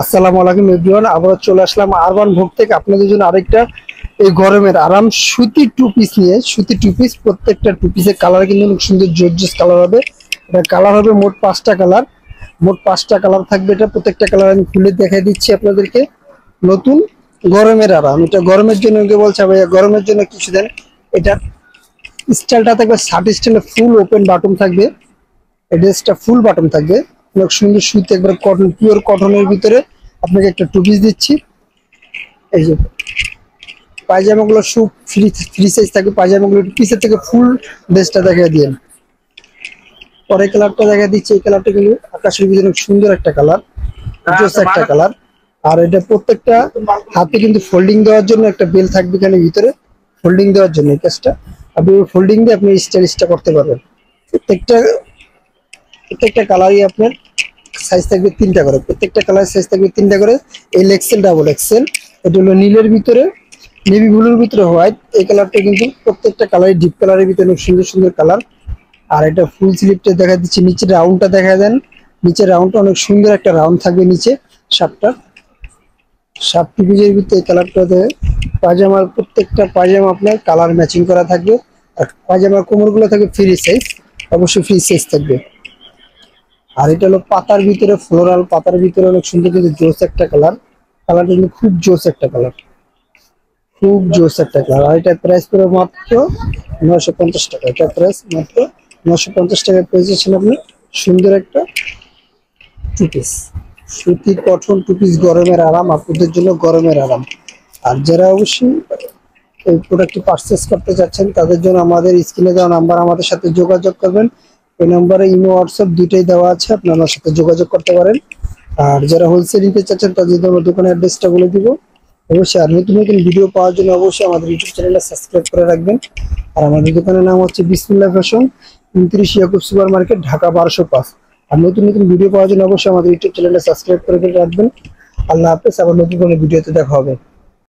আসসালামু আলাইকুম এভরিওয়ান, আবার চলে আসলাম আরবান ভোগ থেকে আপনাদের জন্য আরেকটা এই গরমের আরাম সুতির টু পিস নিয়ে। সুতির টু পিস, প্রত্যেকটা টু পিসের কালার কিন্তু অনেক সুন্দর জর্জিয়াস কালার হবে। এটা কালার হবে মোট 5টা কালার। মোট 5টা কালার থাকবে। এটা প্রত্যেকটা কালার আমি খুলে দেখাই দিচ্ছি আপনাদেরকে। নতুন গরমের আরাম, এটা গরমের জন্য কেউ বলছে ভাইয়া গরমের জন্য কিছু দেন। এটা স্টাইলটা থাকবে শার্ট স্টাইলে, ফুল ওপেন বাটন থাকবে। এই ড্রেসটা ফুল বাটন থাকবে, অনেক সুন্দর সুতি, একবার কটন, পিওর কটনের ভিতরে আপনাকে একটা টু পিস দিচ্ছি। এই যে পায়জামাগুলো ফ্রি ফ্রি সাইজ থাকবে। পায়জামাগুলো পিসের থেকে ফুল ড্রেসটা দেখা দিয়ে পরে কালারটা দেখা দিচ্ছি। এই কালারটা কিন্তু আকাশের ভিতরে সুন্দর একটা কালার, জোস একটা কালার। আর এটা প্রত্যেকটা হাতে কিন্তু ফোল্ডিং দেওয়ার জন্য একটা বেল থাকবে এখানে ভিতরে, ফোল্ডিং দেওয়ার জন্য। এই কাজটা আপনি ফোল্ডিং দিয়ে আপনি স্টাইলিশটা করতে পারবেন। প্রত্যেকটা প্রত্যেকটা কালারই আপনার সাইজ থাকবে 3টা করে। প্রত্যেকটা কালার সাইজ থাকবে 3টা করে। L XL, double XL. এটা হলো নীলের ভিতরে, নেভি ব্লুর ভিতরে হোয়াইট। এই কালারটা কিন্তু প্রত্যেকটা কালার ডিপ কালারের ভিতরে অনেক সুন্দর সুন্দর কালার। আর এটা ফুল স্লিভটা দেখা দিচ্ছি, নিচে রাউন্ডটা দেখা দেন। নিচে রাউন্ডটা অনেক সুন্দর একটা রাউন্ড থাকবে নিচে শার্টটা। শার্ট পিসের ভিতরে এই কালারটা দেয়। পায়জামার প্রত্যেকটা পায়জামা আপনার কালার ম্যাচিং করা থাকবে। আর পায়জামার কোমরগুলো থাকবে ফ্রি সাইজ, অবশ্যই ফ্রি সাইজ থাকবে। আর এটা হলো পাতার ভিতরে, ফ্লোরাল পাতার ভিতরে অনেক সুন্দর কিন্তু জোস একটা কালার। কালারটা কিন্তু খুব জোস একটা কালার, খুব জোস একটা কালার। আর এটা প্রাইস করে মাত্র 950 টাকা। এটা প্রাইস মাত্র 950 টাকায় পেয়ে যাচ্ছেন আপনি সুন্দর একটা টু পিস। সুতির কটন টু পিস, গরমের আরাম, আপনাদের জন্য গরমের আরাম। আর যারা অবশ্যই এই প্রোডাক্টটি পারচেস করতে চাচ্ছেন তাদের জন্য আমাদের স্ক্রিনে দেওয়া নাম্বার, আমাদের সাথে যোগাযোগ করবেন। এই নাম্বারে ইমো হোয়াটসঅ্যাপ দুইটাই দেওয়া আছে, আপনি আমার সাথে যোগাযোগ করতে পারেন। আর যারা হোলসেল নিতে চাচ্ছেন তাদের জন্য আমার দোকানের অ্যাড্রেসটা বলে দিব অবশ্যই। আর নতুন নতুন ভিডিও পাওয়ার জন্য অবশ্যই আমাদের ইউটিউব চ্যানেলটা সাবস্ক্রাইব করে রাখবেন। আর আমাদের দোকানের নাম হচ্ছে Bismillah fashion, 29 Yakub super market, Dhaka 1205। আর নতুন নতুন ভিডিও পাওয়ার জন্য অবশ্যই আমাদের ইউটিউব চ্যানেলটা সাবস্ক্রাইব করে রাখবেন। আল্লাহ হাফেজ, আবার নতুন কোনো ভিডিওতে দেখা হবে।